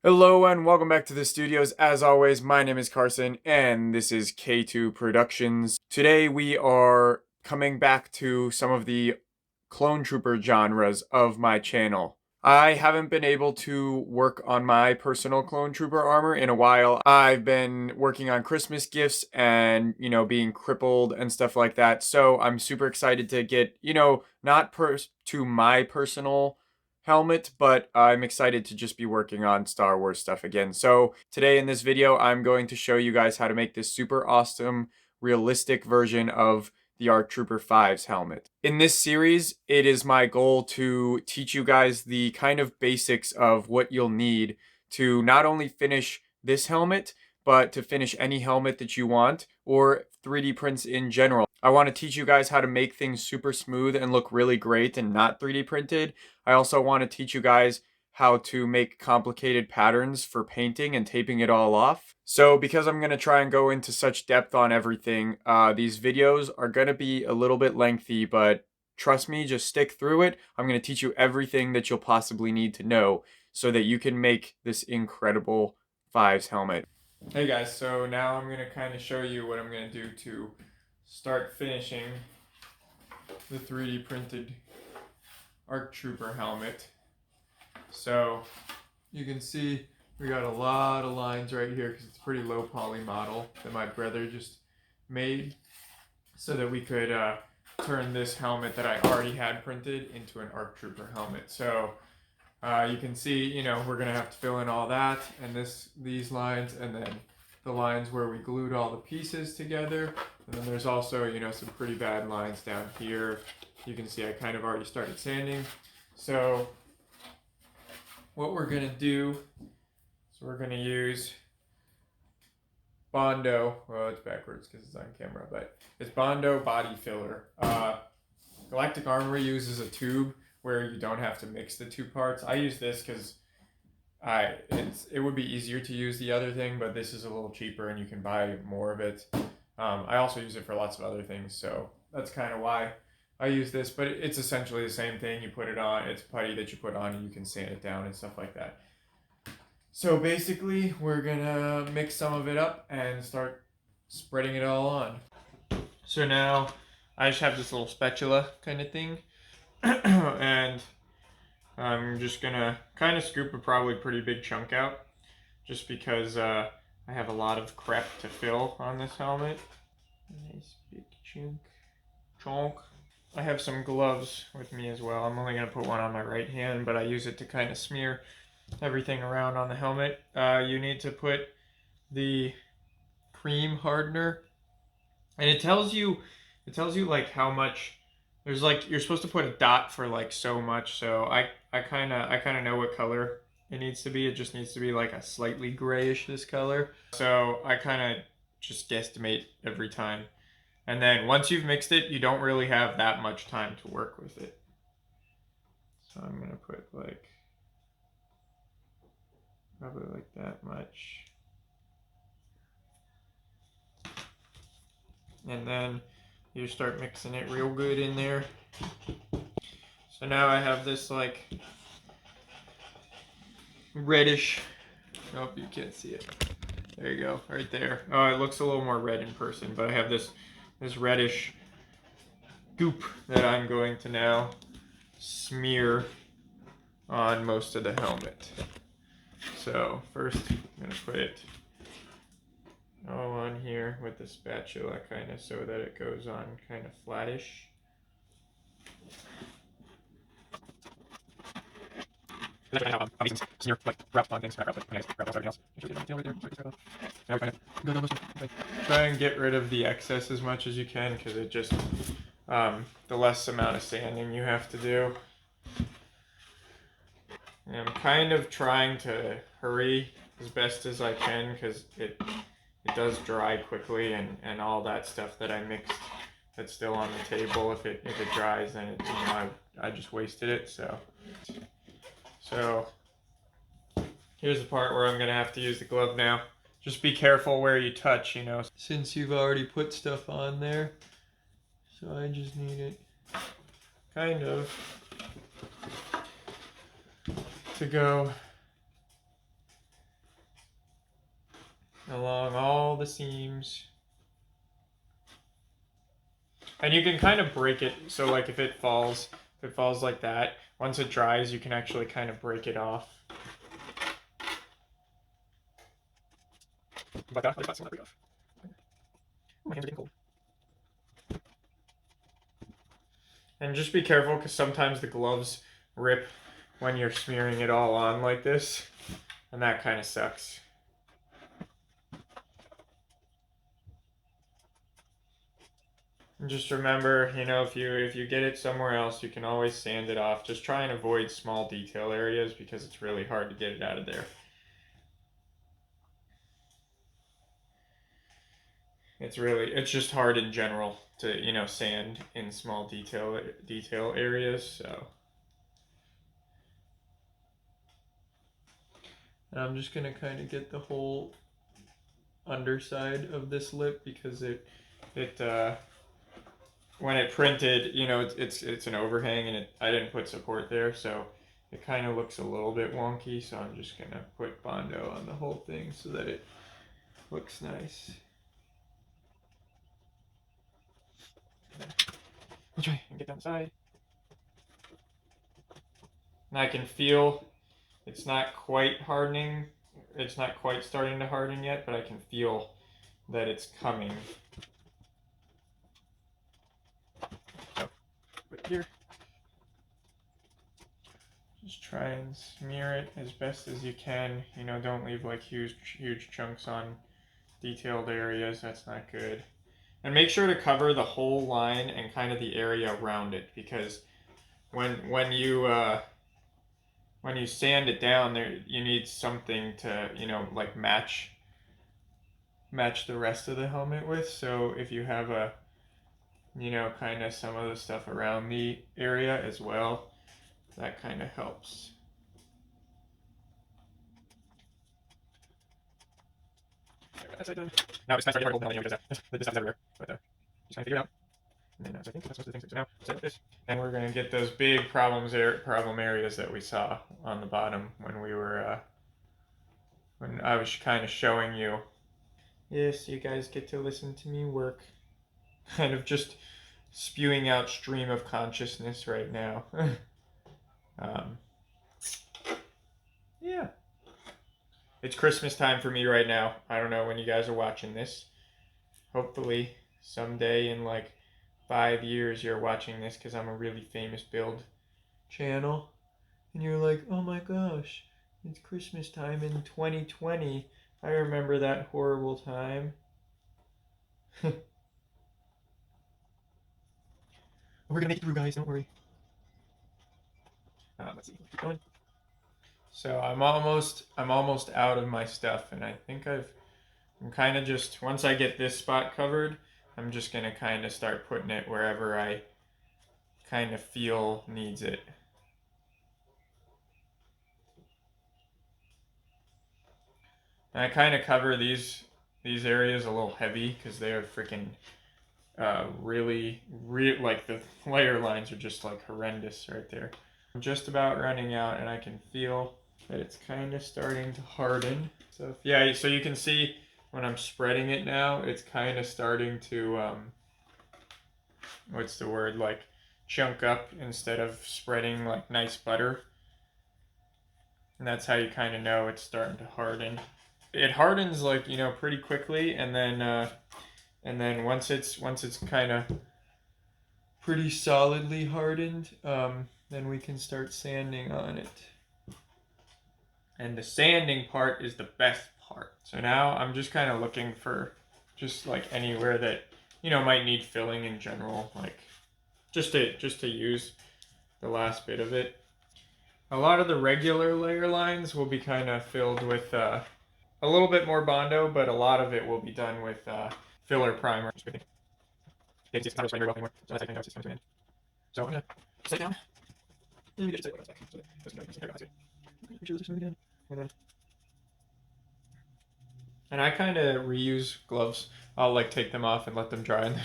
Hello and welcome back to the studios. As always, my name is Carson and this is K2 Productions. Today we are coming back to some of the clone trooper genres of my channel. I haven't been able to work on my personal clone trooper armor in a while. I've been working on Christmas gifts and, being crippled and stuff like that. So I'm super excited to get, not to my personal helmet, but I'm excited to just be working on Star Wars stuff again. So today in this video, I'm going to show you guys how to make this super awesome, realistic version of the ARC Trooper 5's helmet. In this series, it is my goal to teach you guys the kind of basics of what you'll need to not only finish this helmet, but to finish any helmet that you want, or 3D prints in general. I want to teach you guys how to make things super smooth and look really great and not 3D printed. I also want to teach you guys how to make complicated patterns for painting and taping it all off. So because I'm going to try and go into such depth on everything, these videos are going to be a little bit lengthy, but trust me, just stick through it. I'm going to teach you everything that you'll possibly need to know so that you can make this incredible Fives helmet. Hey guys, so now I'm going to kind of show you what I'm going to do to start finishing the 3D printed ARC Trooper helmet. So you can see we got a lot of lines right here because it's a pretty low poly model that my brother just made so that we could turn this helmet that I already had printed into an ARC Trooper helmet. So you can see, we're gonna have to fill in all that and these lines, and then the lines where we glued all the pieces together. And then there's also, some pretty bad lines down here. You can see I kind of already started sanding. So what we're gonna do is we're gonna use Bondo. Well, it's backwards because it's on camera, but it's Bondo body filler. Galactic Armory uses a tube where you don't have to mix the two parts. I use this because it would be easier to use the other thing, but this is a little cheaper and you can buy more of it. I also use it for lots of other things, so that's kind of why I use this, but it's essentially the same thing. You put it on, it's putty that you put on, and you can sand it down and stuff like that. So basically, we're gonna mix some of it up and start spreading it all on. So now, I just have this little spatula kind of thing, and I'm just gonna kind of scoop a probably pretty big chunk out, just because I have a lot of crap to fill on this helmet. Nice big chunk. I have some gloves with me as well. I'm only going to put one on my right hand, but I use it to kind of smear everything around on the helmet. You need to put the cream hardener, and it tells you like how much. There's like, you're supposed to put a dot for like so much, so I kind of know what color it needs to be. It just needs to be like a slightly grayish this color. So I kind of just guesstimate every time. And then once you've mixed it, you don't really have that much time to work with it. So I'm gonna put like, probably like that much. And then you start mixing it real good in there. So now I have this like reddish, oh, you can't see it. There you go, right there. Oh, it looks a little more red in person, but I have this reddish goop that I'm going to now smear on most of the helmet. So first I'm gonna put it all on here with the spatula, kind of so that it goes on kind of flattish. Try and get rid of the excess as much as you can, because it just the less amount of sanding you have to do. And I'm kind of trying to hurry as best as I can, because it does dry quickly, and all that stuff that I mixed that's still on the table, if it dries, then I just wasted it. So here's the part where I'm gonna have to use the glove now. Just be careful where you touch, since you've already put stuff on there. So I just need it kind of to go along all the seams. And you can kind of break it, so like if it falls like that, once it dries, you can actually kind of break it off. Like that, like that, break off. Oh, my hands are getting cold. And just be careful, because sometimes the gloves rip when you're smearing it all on like this, and that kind of sucks. And just remember, you know, if you get it somewhere else, you can always sand it off. Just try and avoid small detail areas because it's really hard to get it out of there. It's just hard in general to, you know, sand in small detail areas, so. And I'm just gonna kind of get the whole underside of this lip because it when it printed, you know, it's an overhang and I didn't put support there, so it kind of looks a little bit wonky. So I'm just gonna put bondo on the whole thing so that it looks nice. I'll try and get down the side. And I can feel it's not quite hardening. It's not quite starting to harden yet, but I can feel that it's coming. So, put here. Just try and smear it as best as you can. You know, don't leave like huge chunks on detailed areas. That's not good. And make sure to cover the whole line and kind of the area around it, because when you sand it down, there you need something to, you know, like match the rest of the helmet with. So if you have a, you know, kind of some of the stuff around the area as well, that kind of helps. That's it done. Now it's time to start the article. This stuff is everywhere, but just kind of figure it out. And then so I think that's most of the things. So now set up this, and we're gonna get those big problem areas that we saw on the bottom when we were when I was kind of showing you. Yes, you guys get to listen to me work. Kind of just spewing out stream of consciousness right now. Yeah. It's Christmas time for me right now. I don't know when you guys are watching this. Hopefully someday in like 5 years you're watching this because I'm a really famous build channel. And you're like, oh my gosh, it's Christmas time in 2020. I remember that horrible time. We're gonna make it through, guys, don't worry. Let's see, keep going. So I'm almost out of my stuff, and I think I'm kind of just, once I get this spot covered, I'm just gonna kind of start putting it wherever I kind of feel needs it. And I kind of cover these areas a little heavy because they are freaking really like the layer lines are just like horrendous right there. I'm just about running out, and I can feel that it's kind of starting to harden. So yeah, so you can see when I'm spreading it now, it's kind of starting to what's the word, like chunk up instead of spreading like nice butter. And that's how you kind of know it's starting to harden. It hardens like, you know, pretty quickly, and then once it's kind of pretty solidly hardened, then we can start sanding on it. And the sanding part is the best part. So now I'm just kind of looking for just like anywhere that, you know, might need filling in general, like just to use the last bit of it. A lot of the regular layer lines will be kind of filled with a little bit more bondo, but a lot of it will be done with filler primer. It's not very well anymore, so that's it's coming to an end. So I'm gonna sit down. Let me get your back. So make sure this is again. And I kind of reuse gloves. I'll like take them off and let them dry, and then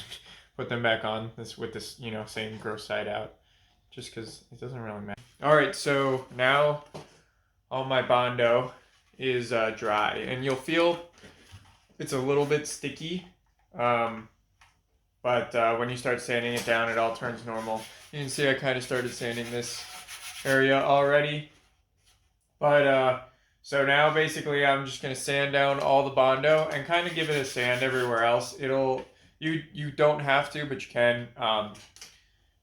put them back on with this, you know, same gross side out, just because it doesn't really matter. All right, so now all my bondo is dry, and you'll feel it's a little bit sticky. But when you start sanding it down, it all turns normal. You can see I kind of started sanding this area already. But so now basically I'm just gonna sand down all the bondo and kind of give it a sand everywhere else. You don't have to, but you can.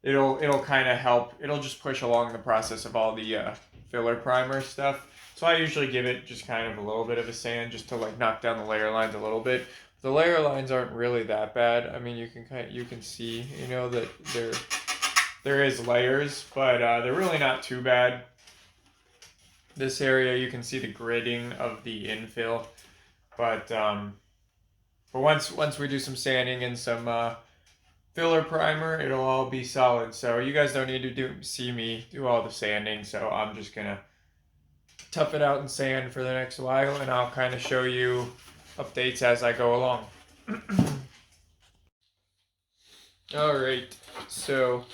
It'll kind of help. It'll just push along the process of all the filler primer stuff. So I usually give it just kind of a little bit of a sand just to like knock down the layer lines a little bit. The layer lines aren't really that bad. I mean, you can see, you know, that there is layers, but they're really not too bad. This area you can see the gridding of the infill, but once we do some sanding and some filler primer, it'll all be solid. So you guys don't need to see me do all the sanding. So I'm just gonna tough it out and sand for the next while, and I'll kind of show you updates as I go along. Alright, so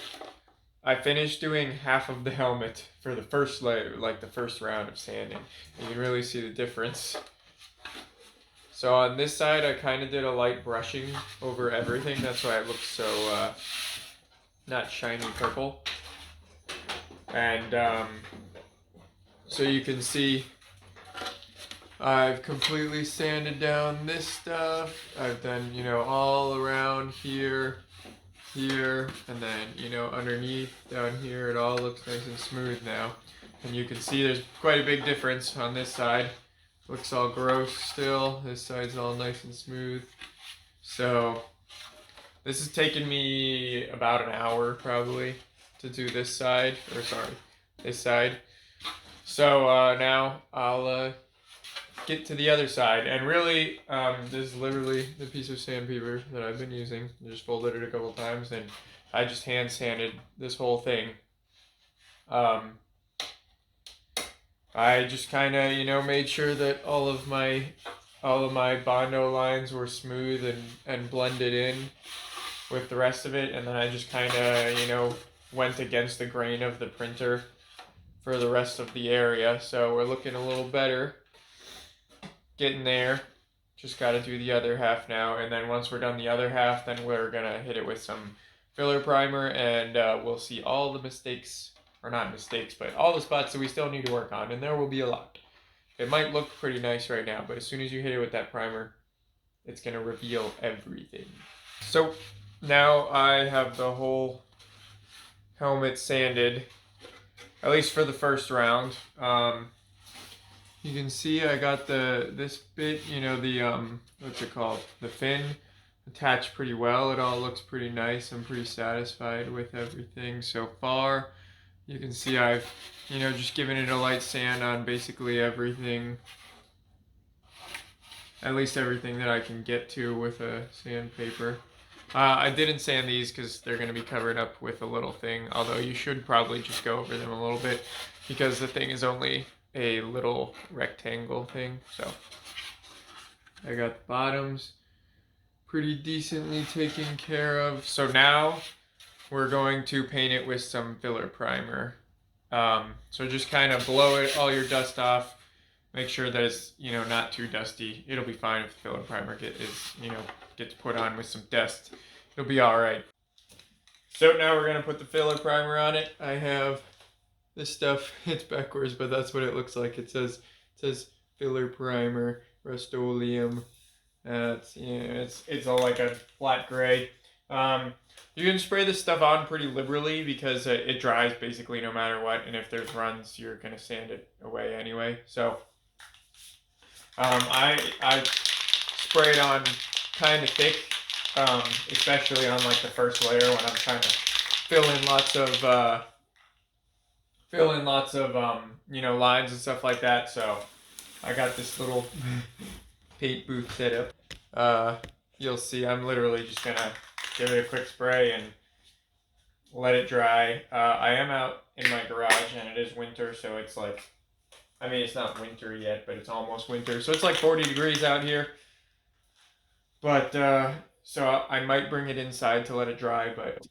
I finished doing half of the helmet for the first layer, like the first round of sanding. You can really see the difference. So on this side, I kind of did a light brushing over everything. That's why it looks so not shiny purple. And so you can see I've completely sanded down this stuff. I've done, you know, all around here, and then, you know, underneath down here, it all looks nice and smooth now. And you can see there's quite a big difference on this side. Looks all gross still. This side's all nice and smooth. So this has taken me about an hour probably to do this side, or sorry, this side. So now I'll get to the other side, and really this is literally the piece of sandpaper that I've been using. I just folded it a couple times and I just hand sanded this whole thing. I just kind of, you know, made sure that all of my bondo lines were smooth and blended in with the rest of it, and then I just kind of, you know, went against the grain of the printer for the rest of the area. So we're looking a little better. Getting there. Just got to do the other half now, and then once we're done the other half, then we're gonna hit it with some filler primer, and we'll see all the mistakes, or not mistakes, but all the spots that we still need to work on, and there will be a lot. It might look pretty nice right now, but as soon as you hit it with that primer, it's gonna reveal everything. So now I have the whole helmet sanded, at least for the first round. You can see I got this bit, you know, the what's it called? The fin attached pretty well. It all looks pretty nice. I'm pretty satisfied with everything so far. You can see I've, you know, just given it a light sand on basically everything. At least everything that I can get to with a sandpaper. I didn't sand these because they're going to be covered up with a little thing, although you should probably just go over them a little bit because the thing is only a little rectangle thing. So I got the bottoms pretty decently taken care of. So now we're going to paint it with some filler primer. So just kind of blow it, all your dust off. Make sure that it's, you know, not too dusty. It'll be fine if the filler primer gets put on with some dust. It'll be all right. So now we're gonna put the filler primer on it. I have this stuff. It's backwards, but that's what it looks like. It says filler primer, Rust-Oleum. It's, you know, it's all like a flat gray. You can spray this stuff on pretty liberally because it dries basically no matter what, and if there's runs, you're gonna sand it away anyway. So I spray it on kind of thick, especially on like the first layer when I'm trying to fill in lots of you know, lines and stuff like that. So I got this little paint booth set up. You'll see I'm literally just gonna give it a quick spray and let it dry. I am out in my garage and it is winter, so it's like, I mean, it's not winter yet, but it's almost winter. So it's like 40 degrees out here. But, so I might bring it inside to let it dry, but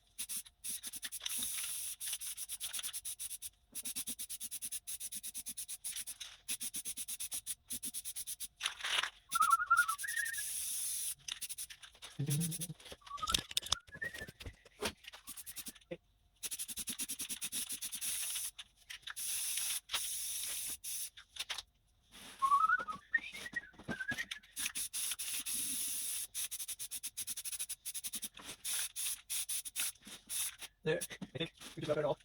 There, I think we just got it all.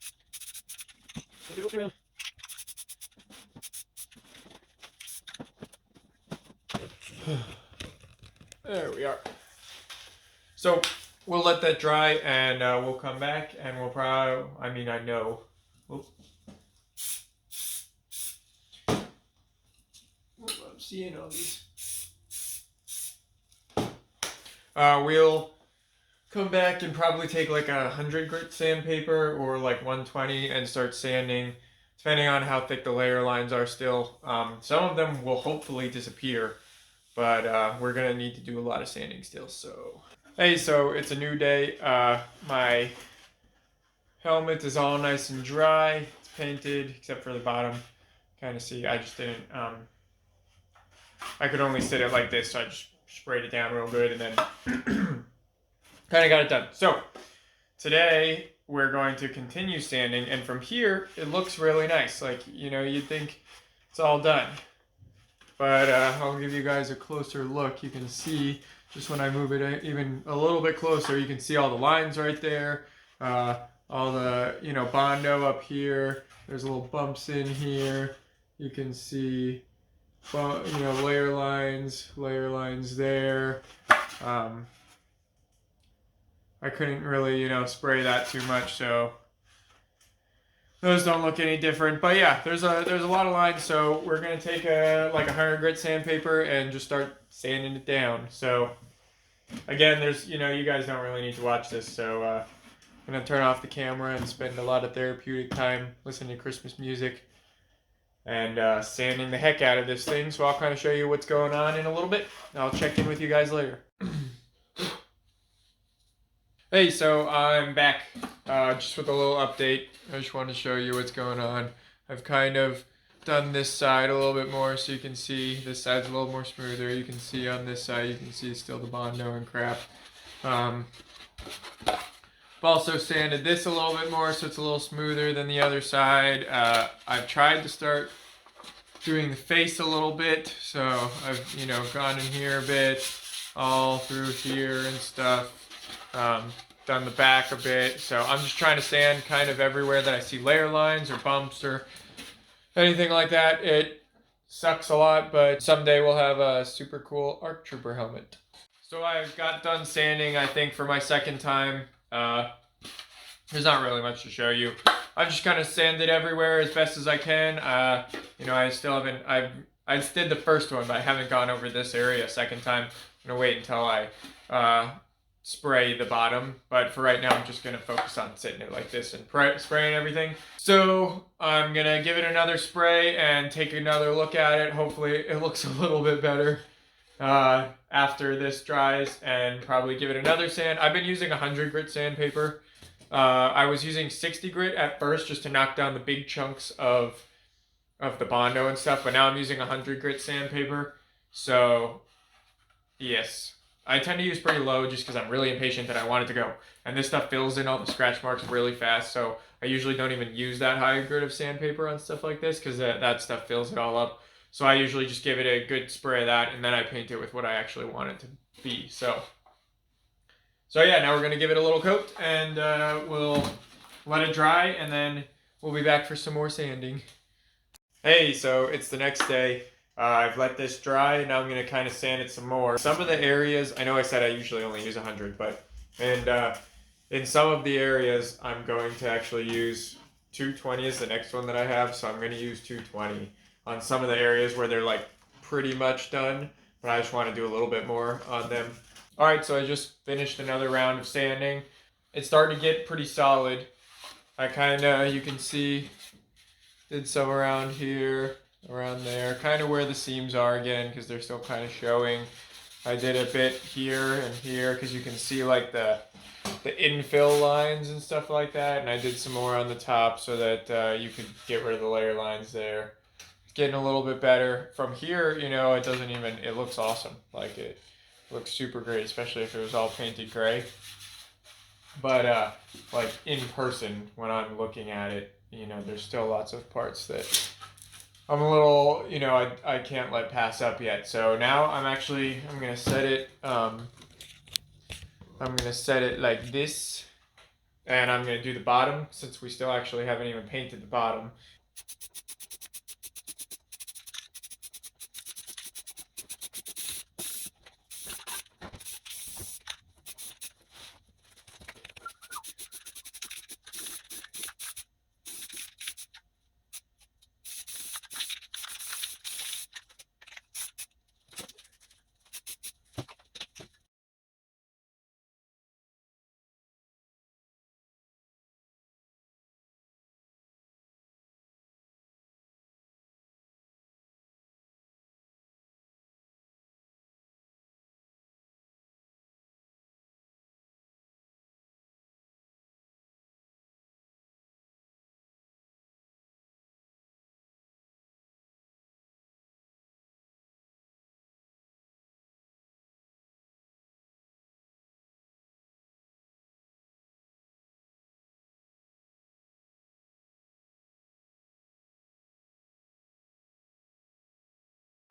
There we are. So we'll let that dry, and we'll come back, and we'll probably, I mean, I know. Oops. I'm seeing all these. We'll come back and probably take like 100 grit sandpaper or like 120 and start sanding, depending on how thick the layer lines are still. Some of them will hopefully disappear, but we're gonna need to do a lot of sanding still. So hey, so it's a new day. My helmet is all nice and dry. It's painted except for the bottom. Kind of see, I just didn't. I could only sit it like this, so I just sprayed it down real good and then kind of got it done. So today we're going to continue sanding, and from here it looks really nice. Like, you know, you'd think it's all done, but I'll give you guys a closer look. You can see just when I move it even a little bit closer, you can see all the lines right there, all the, you know, bondo up here. There's little bumps in here. You can see, you know, layer lines there. I couldn't really, you know, spray that too much, so those don't look any different. But yeah, there's a lot of lines, so we're gonna take like 100 grit sandpaper and just start sanding it down. So again, there's, you know, you guys don't really need to watch this, so I'm gonna turn off the camera and spend a lot of therapeutic time listening to Christmas music and sanding the heck out of this thing. So I'll kind of show you what's going on in a little bit. I'll check in with you guys later. Hey, so I'm back just with a little update. I just wanted to show you what's going on. I've kind of done this side a little bit more so you can see this side's a little more smoother. You can see on this side, you can see still the bondo and crap. I've also sanded this a little bit more so it's a little smoother than the other side. I've tried to start doing the face a little bit, so I've, you know, gone in here a bit, all through here and stuff. Done the back a bit, so I'm just trying to sand kind of everywhere that I see layer lines or bumps or anything like that. It sucks a lot, but someday we'll have a super cool ARC Trooper helmet. So I got done sanding, I think, for my second time. There's not really much to show you. I've just kind of sanded everywhere as best as I can. You know, I still haven't, I just did the first one, but I haven't gone over this area a second time. I'm gonna wait until I spray the bottom, but for right now I'm just gonna focus on sitting it like this and spraying everything. So I'm gonna give it another spray and take another look at it. Hopefully it looks a little bit better after this dries, and probably give it another sand. I've been using 100 grit sandpaper. I was using 60 grit at first just to knock down the big chunks of the bondo and stuff, but now I'm using 100 grit sandpaper. So yes, I tend to use pretty low just because I'm really impatient and I want it to go. And this stuff fills in all the scratch marks really fast, so I usually don't even use that high grit of sandpaper on stuff like this because that stuff fills it all up. So I usually just give it a good spray of that, and then I paint it with what I actually want it to be. So yeah, now we're going to give it a little coat, and we'll let it dry, and then we'll be back for some more sanding. Hey, so it's the next day. I've let this dry, and now I'm going to kind of sand it some more. Some of the areas, I know I said I usually only use 100, but in some of the areas, I'm going to actually use 220 is the next one that I have, so I'm going to use 220 on some of the areas where they're like pretty much done, but I just want to do a little bit more on them. Alright, so I just finished another round of sanding. It's starting to get pretty solid. I kind of, you can see, did some around here, around there, kind of where the seams are again, because they're still kind of showing. I did a bit here and here, because you can see like the infill lines and stuff like that, and I did some more on the top so that you could get rid of the layer lines there. It's getting a little bit better. From here, you know, it doesn't even, it looks awesome. Like look super great, especially if it was all painted gray. But like in person, when I'm looking at it, there's still lots of parts that I'm a little, I can't let pass up yet. So now I'm gonna set it, like this, and I'm gonna do the bottom since we still actually haven't even painted the bottom.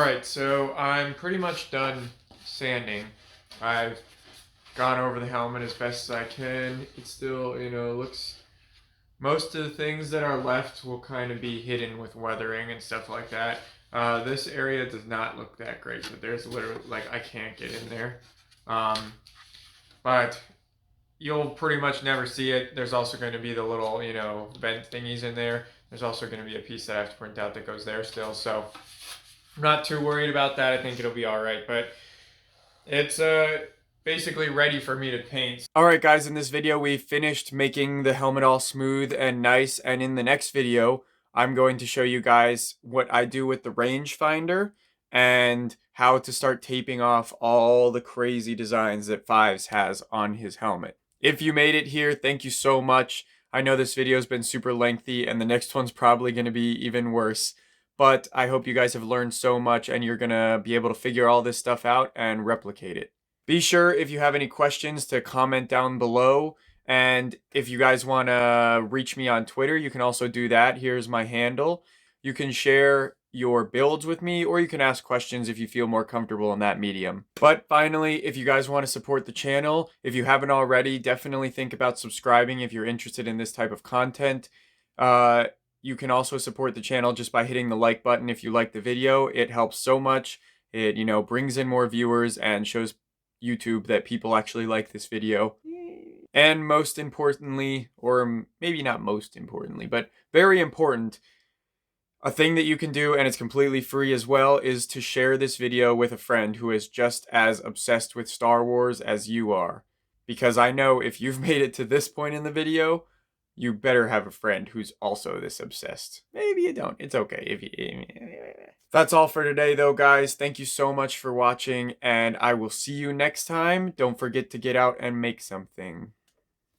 Alright, so I'm pretty much done sanding. I've gone over the helmet as best as I can. It still, looks... Most of the things that are left will kind of be hidden with weathering and stuff like that. This area does not look that great, but there's literally, like, I can't get in there. But you'll pretty much never see it. There's also going to be the little, vent thingies in there. There's also going to be a piece that I have to print out that goes there still, so I'm not too worried about that. I think it'll be alright, but it's basically ready for me to paint. Alright guys, in this video we finished making the helmet all smooth and nice, and in the next video I'm going to show you guys what I do with the rangefinder and how to start taping off all the crazy designs that Fives has on his helmet. If you made it here, thank you so much. I know this video has been super lengthy and the next one's probably going to be even worse. But I hope you guys have learned so much and you're going to be able to figure all this stuff out and replicate it. Be sure, if you have any questions, to comment down below. And if you guys want to reach me on Twitter, you can also do that. Here's my handle. You can share your builds with me, or you can ask questions if you feel more comfortable in that medium. But finally, if you guys want to support the channel, if you haven't already, definitely think about subscribing if you're interested in this type of content. You can also support the channel just by hitting the like button if you like the video. It helps so much. It, brings in more viewers and shows YouTube that people actually like this video. And most importantly, or maybe not most importantly, but very important, a thing that you can do, and it's completely free as well, is to share this video with a friend who is just as obsessed with Star Wars as you are. Because I know if you've made it to this point in the video, you better have a friend who's also this obsessed. Maybe you don't. It's okay. If you... That's all for today, though, guys. Thank you so much for watching, and I will see you next time. Don't forget to get out and make something.